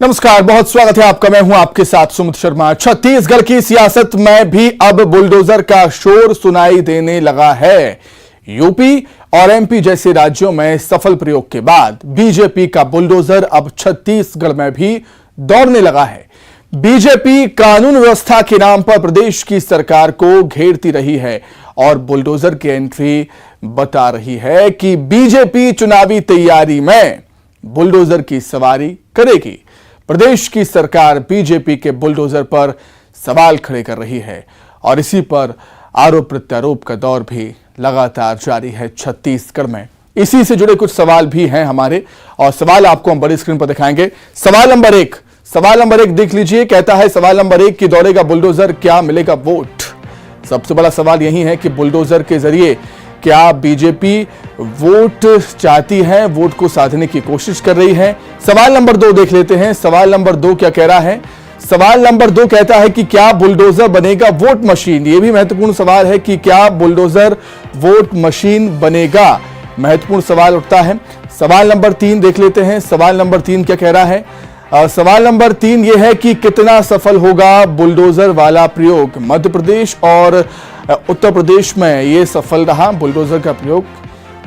नमस्कार, बहुत स्वागत है आपका। मैं हूं आपके साथ सुमित शर्मा। छत्तीसगढ़ की सियासत में भी अब बुलडोजर का शोर सुनाई देने लगा है। यूपी और एमपी जैसे राज्यों में सफल प्रयोग के बाद बीजेपी का बुलडोजर अब छत्तीसगढ़ में भी दौड़ने लगा है। बीजेपी कानून व्यवस्था के नाम पर प्रदेश की सरकार को घेरती रही है और बुलडोजर की एंट्री बता रही है कि बीजेपी चुनावी तैयारी में बुलडोजर की सवारी करेगी। प्रदेश की सरकार बीजेपी के बुलडोजर पर सवाल खड़े कर रही है और इसी पर आरोप प्रत्यारोप का दौर भी लगातार जारी है छत्तीसगढ़ में। इसी से जुड़े कुछ सवाल भी हैं हमारे और सवाल आपको हम बड़ी स्क्रीन पर दिखाएंगे। सवाल नंबर एक देख लीजिए। कहता है सवाल नंबर 1 कि दौड़ेगा बुलडोजर, क्या मिलेगा वोट? सबसे बड़ा सवाल यही है कि बुलडोजर के जरिए क्या बीजेपी वोट चाहती है, वोट को साधने की कोशिश कर रही है? सवाल नंबर 2 देख लेते हैं। सवाल नंबर 2 क्या कह रहा है? सवाल नंबर 2 कहता है कि क्या बुलडोजर बनेगा वोट मशीन? यह भी महत्वपूर्ण सवाल है कि क्या बुलडोजर वोट मशीन बनेगा? महत्वपूर्ण सवाल उठता है। सवाल नंबर 3 देख लेते हैं। सवाल नंबर 3 क्या कह रहा है? सवाल नंबर 3 यह है कि कितना सफल होगा बुलडोजर वाला प्रयोग? मध्य प्रदेश और उत्तर प्रदेश में यह सफल रहा बुलडोजर का प्रयोग।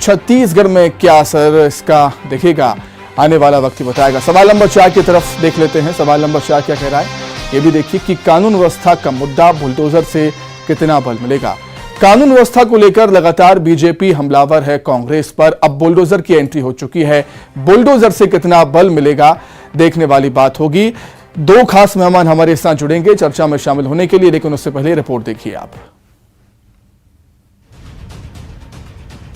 छत्तीसगढ़ में क्या असर इसका दिखेगा? आने वाला वक्त ही बताएगा। सवाल नंबर 4 की तरफ देख लेते हैं। सवाल नंबर 4 क्या कह रहा है? यह भी देखिए कि कानून व्यवस्था का मुद्दा, बुलडोजर से कितना बल मिलेगा? कानून व्यवस्था को लेकर लगातार बीजेपी हमलावर है कांग्रेस पर। अब बुलडोजर की एंट्री हो चुकी है। बुलडोजर से कितना बल मिलेगा, देखने वाली बात होगी। 2 खास मेहमान हमारे साथ जुड़ेंगे चर्चा में शामिल होने के लिए, लेकिन उससे पहले रिपोर्ट देखिए आप।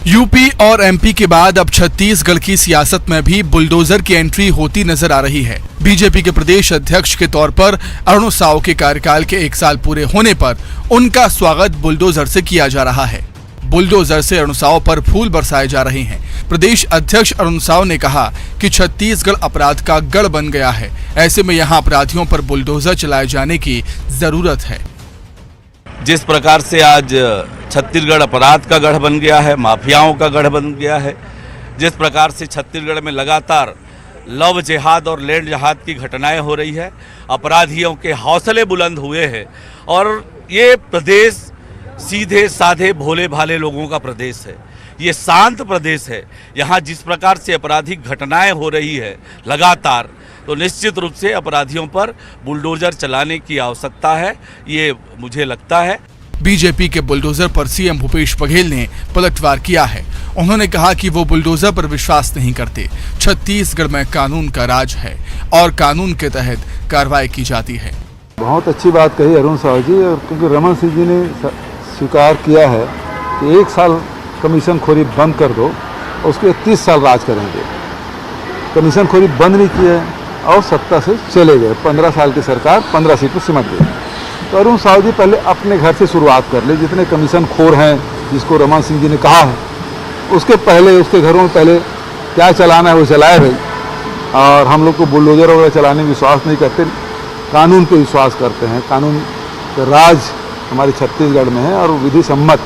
यूपी और एमपी के बाद अब छत्तीसगढ़ की सियासत में भी बुलडोजर की एंट्री होती नजर आ रही है। बीजेपी के प्रदेश अध्यक्ष के तौर पर अरुण साव के कार्यकाल के 1 साल पूरे होने पर उनका स्वागत बुलडोजर से किया जा रहा है। बुलडोजर से अरुण साव पर फूल बरसाए जा रहे हैं। प्रदेश अध्यक्ष अरुण साव ने कहा कि छत्तीसगढ़ अपराध का गढ़ बन गया है, ऐसे में यहाँ अपराधियों पर बुलडोजर चलाए जाने की जरूरत है। जिस प्रकार से आज छत्तीसगढ़ अपराध का गढ़ बन गया है, माफियाओं का गढ़ बन गया है, जिस प्रकार से छत्तीसगढ़ में लगातार लव जिहाद और लैंड जिहाद की घटनाएं हो रही है, अपराधियों के हौसले बुलंद हुए हैं और ये प्रदेश सीधे साधे भोले भाले लोगों का प्रदेश है। ये शांत प्रदेश है। यहाँ जिस प्रकार से आपराधिक घटनाएं हो रही है लगातार, तो निश्चित रूप से अपराधियों पर बुलडोजर चलाने की आवश्यकता है, ये मुझे लगता है। बीजेपी के बुलडोजर पर सीएम भूपेश बघेल ने पलटवार किया है। उन्होंने कहा कि वो बुलडोजर पर विश्वास नहीं करते। छत्तीसगढ़ में कानून का राज है और कानून के तहत कार्रवाई की जाती है। बहुत अच्छी बात कही अरुण साव जी, और क्योंकि रमन सिंह जी ने स्वीकार किया है कि 1 साल कमीशन खोरी बंद कर दो, उसके 30 साल राज करेंगे। कमीशन खोरी बंद नहीं की है और सत्ता से चले गए। 15 साल की सरकार 15 सीट पर सिमट गई। तो अरुण साव जी पहले अपने घर से शुरुआत कर ले। जितने कमीशन खोर हैं, जिसको रमन सिंह जी ने कहा है, उसके पहले उसके घरों में पहले क्या चलाना है वो चलाए भाई। और हम लोग को बुलडोजर वगैरह चलाने में विश्वास नहीं करते, कानून पे विश्वास करते हैं। कानून का राज हमारे छत्तीसगढ़ में है और विधि सम्मत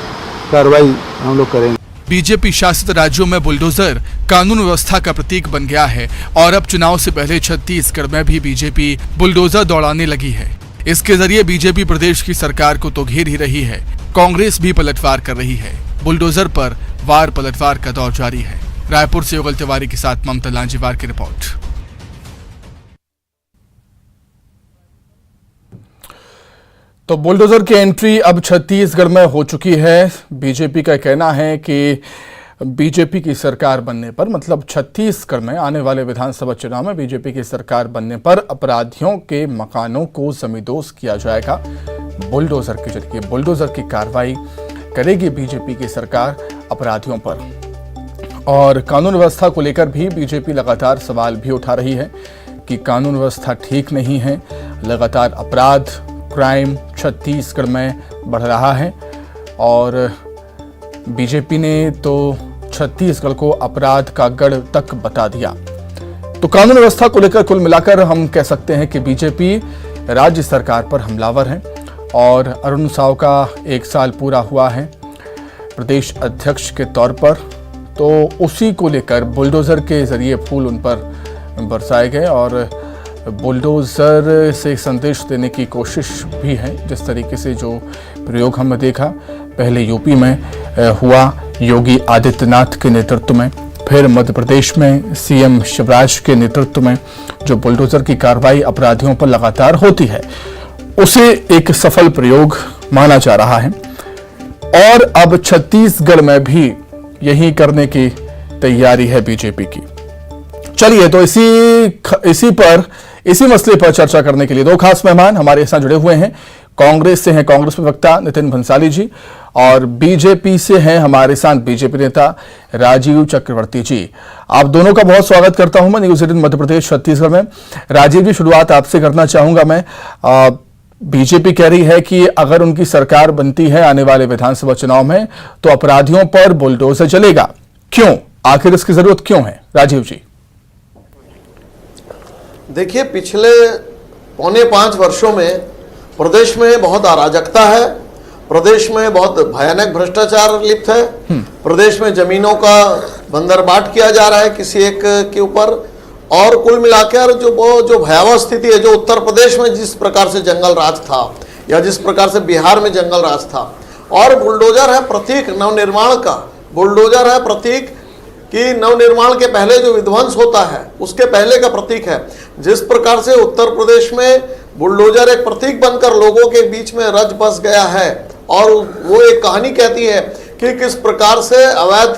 कार्रवाई हम लोग करेंगे। बीजेपी शासित राज्यों में बुलडोजर कानून व्यवस्था का प्रतीक बन गया है और अब चुनाव से पहले छत्तीसगढ़ में भी बीजेपी बुलडोजर दौड़ाने लगी है। इसके जरिए बीजेपी प्रदेश की सरकार को तो घेर ही रही है, कांग्रेस भी पलटवार कर रही है। बुलडोजर पर वार पलटवार का दौर जारी है। रायपुर से युगल तिवारी के साथ ममता लांजीवार की रिपोर्ट। तो बुलडोजर की एंट्री अब छत्तीसगढ़ में हो चुकी है। बीजेपी का कहना है कि बीजेपी की सरकार बनने पर, मतलब छत्तीसगढ़ में आने वाले विधानसभा चुनाव में बीजेपी की सरकार बनने पर अपराधियों के मकानों को जमींदोज किया जाएगा बुलडोजर के जरिए। बुलडोजर की कार्रवाई करेगी बीजेपी की सरकार अपराधियों पर। और कानून व्यवस्था को लेकर भी बीजेपी लगातार सवाल भी उठा रही है कि कानून व्यवस्था ठीक नहीं है। लगातार अपराध, क्राइम छत्तीसगढ़ में बढ़ रहा है और बीजेपी ने तो छत्तीसगढ़ को अपराध का गढ़ तक बता दिया। तो कानून व्यवस्था को लेकर कुल मिलाकर हम कह सकते हैं कि बीजेपी राज्य सरकार पर हमलावर है और अरुण साव का 1 साल पूरा हुआ है प्रदेश अध्यक्ष के तौर पर, तो उसी को लेकर बुलडोजर के जरिए फूल उन पर बरसाए गए और बुलडोजर से एक संदेश देने की कोशिश भी है। जिस तरीके से जो प्रयोग हमने देखा पहले यूपी में हुआ योगी आदित्यनाथ के नेतृत्व में, फिर मध्य प्रदेश में सीएम शिवराज के नेतृत्व में जो बुलडोजर की कार्रवाई अपराधियों पर लगातार होती है, उसे एक सफल प्रयोग माना जा रहा है। और अब छत्तीसगढ़ में भी यही करने की तैयारी है बीजेपी की। चलिए, तो इसी मसले पर चर्चा करने के लिए दो खास मेहमान हमारे साथ जुड़े हुए हैं। कांग्रेस से हैं कांग्रेस प्रवक्ता नितिन भंसाली जी, और बीजेपी से हैं हमारे साथ बीजेपी नेता राजीव चक्रवर्ती जी। आप दोनों का बहुत स्वागत करता हूं मैं न्यूज 18 मध्य प्रदेश छत्तीसगढ़ में। राजीव जी, शुरुआत आपसे करना चाहूंगा मैं। बीजेपी कह रही है कि अगर उनकी सरकार बनती है आने वाले विधानसभा चुनाव में तो अपराधियों पर बुलडोजर चलेगा। क्यों, आखिर इसकी जरूरत क्यों है? राजीव जी। देखिए, पिछले 4.25 वर्षों में प्रदेश में बहुत अराजकता है, प्रदेश में बहुत भयानक भ्रष्टाचार लिप्त है, प्रदेश में जमीनों का बंदरबाट किया जा रहा है किसी एक के ऊपर, और कुल मिलाकर जो भयावह स्थिति है, जो उत्तर प्रदेश में जिस प्रकार से जंगल राज था या जिस प्रकार से बिहार में जंगल राज था, और बुलडोजर है प्रतीक नवनिर्माण का, बुलडोजर है प्रतीक कि नवनिर्माण के पहले जो विध्वंस होता है उसके पहले का प्रतीक है। जिस प्रकार से उत्तर प्रदेश में बुलडोजर एक प्रतीक बनकर लोगों के बीच में रच बस गया है, और वो एक कहानी कहती है कि किस प्रकार से अवैध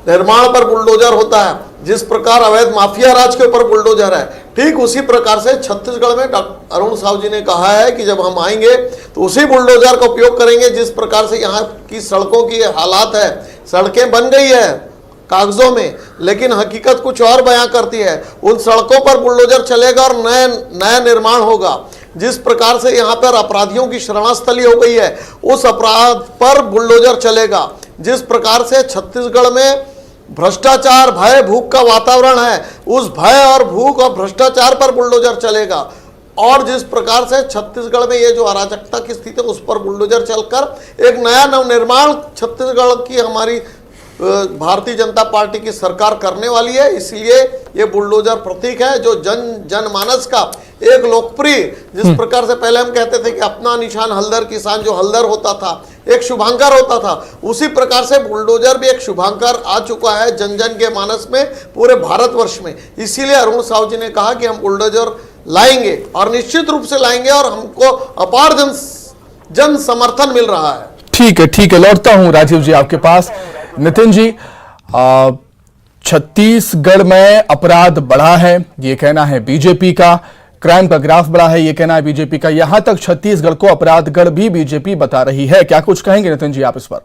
निर्माण पर बुलडोजर होता है, जिस प्रकार अवैध माफिया राज के ऊपर बुलडोजर है, ठीक उसी प्रकार से छत्तीसगढ़ में डॉक्टर अरुण साहू जी ने कहा है कि जब हम आएंगे तो उसी बुलडोजर का उपयोग करेंगे। जिस प्रकार से यहाँ की सड़कों की हालात है, सड़कें बन गई है कागजों में, लेकिन हकीकत कुछ और बयां करती है। उन सड़कों पर बुलडोजर चलेगा और नया निर्माण होगा। जिस प्रकार से यहाँ पर अपराधियों की शरणास्थली हो गई है, उस अपराध पर बुलडोजर चलेगा। जिस प्रकार से छत्तीसगढ़ में भ्रष्टाचार, भय, भूख का वातावरण है, उस भय और भूख और भ्रष्टाचार पर बुलडोजर चलेगा। और जिस प्रकार से छत्तीसगढ़ में ये जो अराजकता की स्थिति है, उस पर बुलडोजर चलकर एक नया नवनिर्माण छत्तीसगढ़ की हमारी भारतीय जनता पार्टी की सरकार करने वाली है। इसलिए ये बुलडोजर प्रतीक है जो जनमानस का एक लोकप्रिय, जिस प्रकार से पहले हम कहते थे कि अपना निशान हल्दर किसान, जो हल्दर होता था एक शुभांकर होता था, उसी प्रकार से बुलडोजर भी एक शुभांकर आ चुका है जन जन के मानस में, पूरे भारतवर्ष में। इसीलिए अरुण साहू जी ने कहा कि हम बुलडोजर लाएंगे, और निश्चित रूप से लाएंगे, और हमको अपार जन समर्थन मिल रहा है। ठीक है, लौटता हूं राजीव जी आपके पास। नितिन जी, छत्तीसगढ़ में अपराध बढ़ा है ये कहना है बीजेपी का, क्राइम का ग्राफ बढ़ा है ये कहना है बीजेपी का। यहां तक छत्तीसगढ़ को अपराधगढ़ भी बीजेपी बता रही है, क्या कुछ कहेंगे नितिन जी आप इस पर?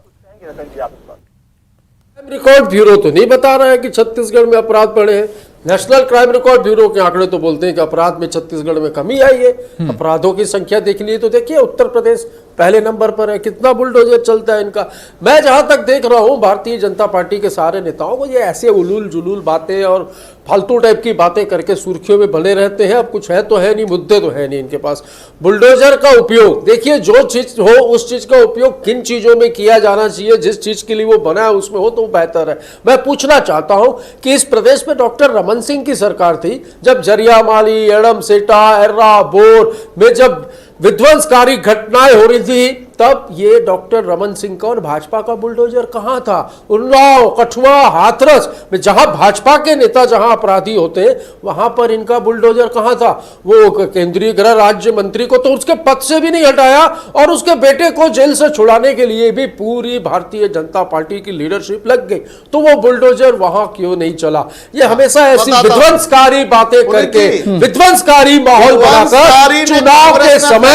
रिकॉर्ड ब्यूरो तो नहीं बता रहा है कि छत्तीसगढ़ में अपराध बढ़े हैं। नेशनल क्राइम रिकॉर्ड ब्यूरो के आंकड़े तो बोलते हैं कि अपराध में छत्तीसगढ़ में कमी आई है। अपराधों की संख्या देख लिए तो देखिए उत्तर प्रदेश पहले नंबर पर है, कितना बुलडोजर चलता है इनका। मैं जहां तक देख रहा हूं भारतीय जनता पार्टी के सारे नेताओं को ये ऐसे उलूल जुलूल बातें और फालतू टाइप की बातें करके सुर्खियों में बने रहते हैं। अब कुछ है तो है नहीं, मुद्दे तो है नहीं इनके पास। बुलडोजर का उपयोग देखिए, जो चीज हो उस चीज का उपयोग किन चीजों में किया जाना चाहिए, जिस चीज के लिए वो बना है उसमें हो तो बेहतर है। मैं पूछना चाहता हूं कि इस प्रदेश में डॉक्टर रमन सिंह की सरकार थी, जब जरियामाली, एडमसेटा, एर्रा, बोर में जब विध्वंसकारी घटनाएं हो रही थी, तब ये डॉक्टर रमन सिंह का और भाजपा का बुलडोजर कहां था? उन्नाव, कठुआ, हाथरस में जहां भाजपा के नेता जहां अपराधी होते वहां पर इनका बुलडोजर कहां था? वो केंद्रीय गृह राज्य मंत्री को तो उसके पद से भी नहीं हटाया, और उसके बेटे को जेल से छुड़ाने के लिए भी पूरी भारतीय जनता पार्टी की लीडरशिप लग गई। तो वो बुलडोजर वहां क्यों नहीं चला? ये हमेशा ऐसी विध्वंसकारी बातें करके, विध्वंसकारी माहौल बनाकर चुनाव के समय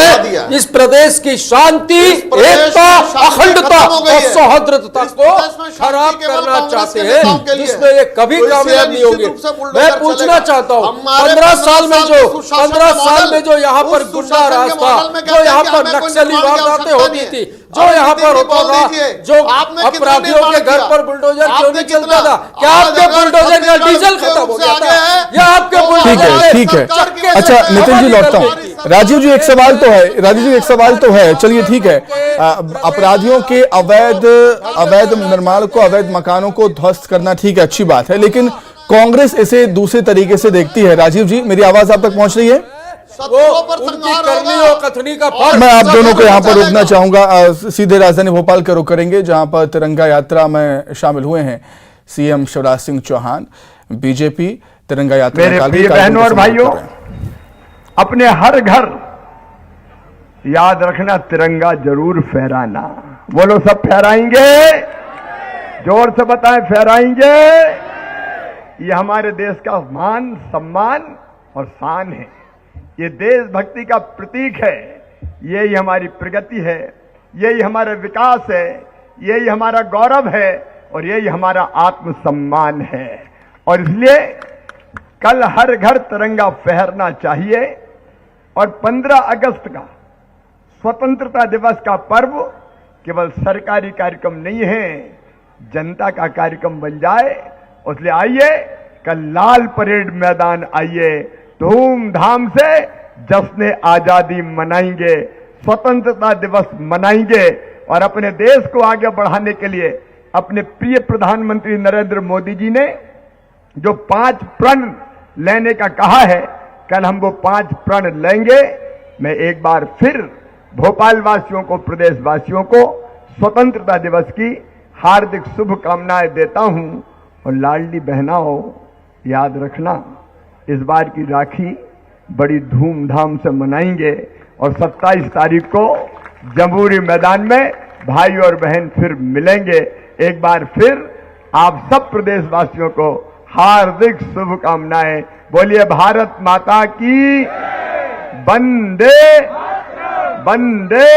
इस प्रदेश की शांति, एकता, अखंडता और सौहार्दता को खराब करना चाहते हैं, जिसमें ये कभी कामयाब नहीं होंगे। मैं पूछना चाहता हूं, 15 साल में जो यहाँ पर गुंडा राज था, जो यहाँ पर नक्सली वारदातें होती थी, जो यहाँ पर होता था, जो अपराधियों के घर पर बुलडोजर क्यों नहीं चलता था? क्या आपके बुलडोजर का डीजल खत्म हो गया था? या आपके बुलडोजर? ठीक है। अच्छा नितिन जी, लौटता हूं। राजीव जी, एक सवाल तो है, चलिए ठीक है। अपराधियों के अवैध निर्माण को, अवैध मकानों को ध्वस्त करना ठीक है, अच्छी बात है, लेकिन कांग्रेस इसे दूसरे तरीके से देखती है। राजीव जी, मेरी आवाज आप तक पहुंच रही है? शत्रुओं पर उनकी संहार करनी होगा। और कथनी का फर्क मैं आप दोनों को यहाँ पर चलेगा। रोकना चाहूंगा। सीधे राजधानी भोपाल का रुख करेंगे, जहां पर तिरंगा यात्रा में शामिल हुए हैं सीएम शिवराज सिंह चौहान। बीजेपी तिरंगा यात्रा मेरे निकाल के प्रिय कार्यक्रम बहनों को और संबोधित भाइयों, कर रहे हैं। अपने हर घर याद रखना तिरंगा जरूर फहराना। बोलो सब फहराएंगे? जोर से बताएं, फहराएंगे? ये हमारे देश का मान, सम्मान और शान है। ये देशभक्ति का प्रतीक है। यही हमारी प्रगति है, यही हमारा विकास है, यही हमारा गौरव है और यही हमारा आत्मसम्मान है। और इसलिए कल हर घर तिरंगा फहरना चाहिए। और 15 अगस्त का स्वतंत्रता दिवस का पर्व केवल सरकारी कार्यक्रम नहीं है, जनता का कार्यक्रम बन जाए। इसलिए आइए, कल लाल परेड मैदान आइए, धूमधाम से जश्न आजादी मनाएंगे, स्वतंत्रता दिवस मनाएंगे और अपने देश को आगे बढ़ाने के लिए अपने प्रिय प्रधानमंत्री नरेंद्र मोदी जी ने जो 5 प्रण लेने का कहा है, कल हम वो 5 प्रण लेंगे। मैं एक बार फिर भोपाल वासियों को, प्रदेश वासियों को स्वतंत्रता दिवस की हार्दिक शुभकामनाएं देता हूं। और लाडली बहनाओं, याद रखना, इस बार की राखी बड़ी धूमधाम से मनाएंगे और 27 तारीख को जमहूरी मैदान में भाई और बहन फिर मिलेंगे। एक बार फिर आप सब प्रदेशवासियों को हार्दिक शुभकामनाएं। बोलिए भारत माता की वंदे वंदे।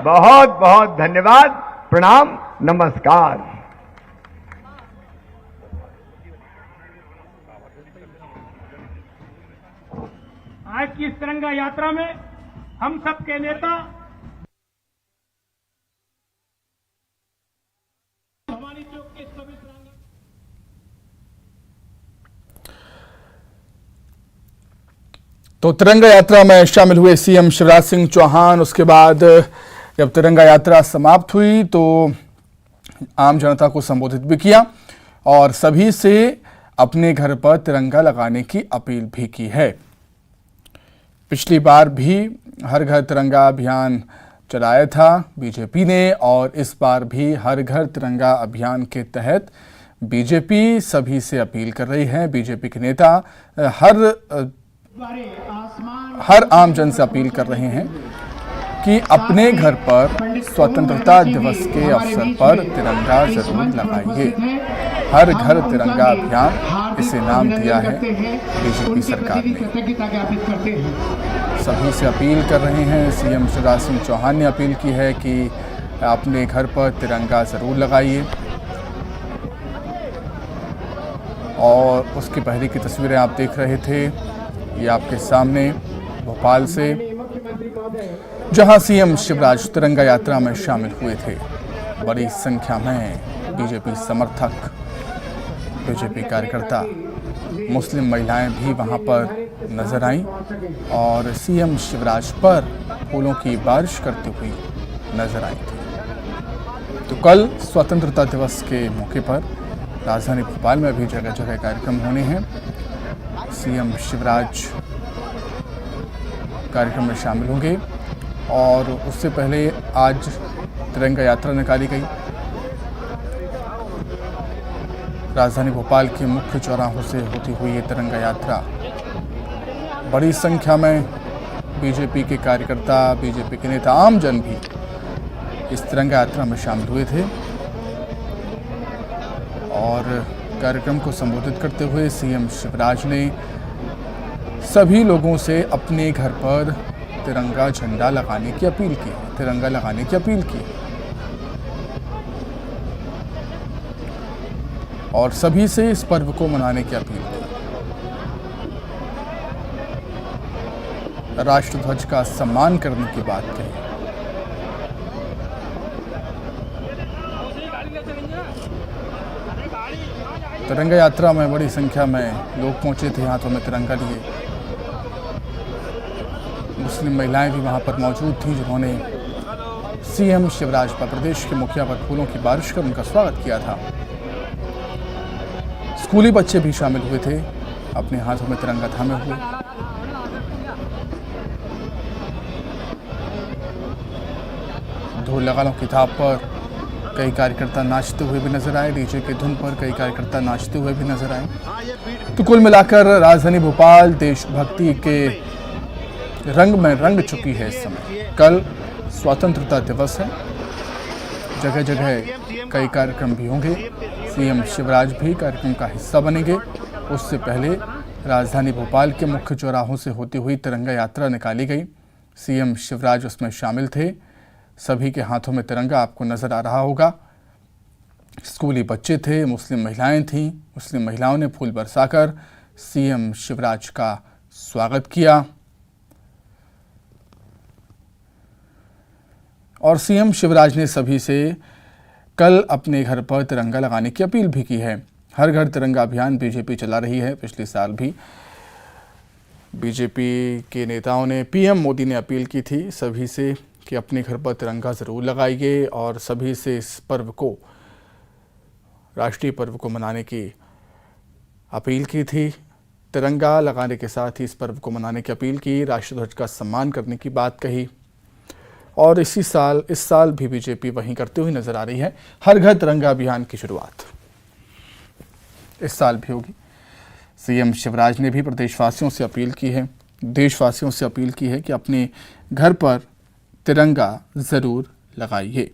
बहुत बहुत धन्यवाद, प्रणाम, नमस्कार। आज की इस तिरंगा यात्रा में हम सब के नेता भवानी चौक के सभी तिरंगा तो तिरंगा यात्रा में शामिल हुए सीएम शिवराज सिंह चौहान। उसके बाद जब तिरंगा यात्रा समाप्त हुई तो आम जनता को संबोधित भी किया और सभी से अपने घर पर तिरंगा लगाने की अपील भी की है। पिछली बार भी हर घर तिरंगा अभियान चलाया था बीजेपी ने और इस बार भी हर घर तिरंगा अभियान के तहत बीजेपी सभी से अपील कर रही है। बीजेपी के नेता हर आम जन से अपील कर रहे हैं कि अपने घर पर स्वतंत्रता दिवस के अवसर पर तिरंगा जरूर लगाइए। हर घर तिरंगा अभियान इसे नाम दिया है बीजेपी सरकार ने। सभी से अपील कर रहे हैं। सीएम शिवराज सिंह चौहान ने अपील की है कि अपने घर पर तिरंगा जरूर लगाइए। और उसकी पहले की तस्वीरें आप देख रहे थे, ये आपके सामने भोपाल से, जहां सीएम शिवराज तिरंगा यात्रा में शामिल हुए थे। बड़ी संख्या में बीजेपी समर्थक, बीजेपी कार्यकर्ता, मुस्लिम महिलाएं भी वहां पर नजर आईं और सीएम शिवराज पर फूलों की बारिश करती हुई नजर आई थी। तो कल स्वतंत्रता दिवस के मौके पर राजधानी भोपाल में भी जगह जगह कार्यक्रम होने हैं। सीएम शिवराज कार्यक्रम में शामिल होंगे और उससे पहले आज तिरंगा यात्रा निकाली गई। राजधानी भोपाल के मुख्य चौराहों से होती हुई ये तिरंगा यात्रा, बड़ी संख्या में बीजेपी के कार्यकर्ता, बीजेपी के नेता, आम जन भी इस तिरंगा यात्रा में शामिल हुए थे। और कार्यक्रम को संबोधित करते हुए सीएम शिवराज ने सभी लोगों से अपने घर पर तिरंगा झंडा लगाने की अपील की, तिरंगा लगाने की अपील की और सभी से इस पर्व को मनाने की अपील की। राष्ट्रध्वज का सम्मान करने की बात कही। तिरंगा यात्रा में बड़ी संख्या में लोग पहुंचे थे, हाथों में तिरंगा लिए। मुस्लिम महिलाएं भी वहां पर मौजूद थीं, जिन्होंने सीएम शिवराज पर, प्रदेश के मुखिया पर फूलों की बारिश कर उनका स्वागत किया था। स्कूली बच्चे भी शामिल हुए थे, अपने हाथों में तिरंगा थामे हुए। ढोल लगानों की थाप पर कई कार्यकर्ता नाचते हुए भी नजर आए। डीजे की धुन पर कई कार्यकर्ता नाचते हुए भी नजर आए। तो कुल मिलाकर राजधानी भोपाल देशभक्ति के रंग में रंग चुकी है इस समय। कल स्वतंत्रता दिवस है, जगह जगह कई कार्यक्रम भी होंगे। सीएम शिवराज भी कार्यक्रम का हिस्सा बनेंगे। उससे पहले राजधानी भोपाल के मुख्य चौराहों से होती हुई तिरंगा यात्रा निकाली गई। सीएम शिवराज उसमें शामिल थे। सभी के हाथों में तिरंगा आपको नजर आ रहा होगा। स्कूली बच्चे थे, मुस्लिम महिलाएं थीं। मुस्लिम महिलाओं ने फूल बरसाकर सीएम शिवराज का स्वागत किया और सीएम शिवराज ने सभी से कल अपने घर पर तिरंगा लगाने की अपील भी की है। हर घर तिरंगा अभियान बीजेपी चला रही है। पिछले साल भी बीजेपी के नेताओं ने, पीएम मोदी ने अपील की थी सभी से कि अपने घर पर तिरंगा ज़रूर लगाइए और सभी से इस पर्व को, राष्ट्रीय पर्व को मनाने की अपील की थी। तिरंगा लगाने के साथ ही इस पर्व को मनाने की अपील की, राष्ट्रध्वज का सम्मान करने की बात कही और इस साल भी बीजेपी वहीं करते हुए नजर आ रही है। हर घर तिरंगा अभियान की शुरुआत इस साल भी होगी। सीएम शिवराज ने भी प्रदेशवासियों से अपील की है, देशवासियों से अपील की है कि अपने घर पर तिरंगा ज़रूर लगाइए।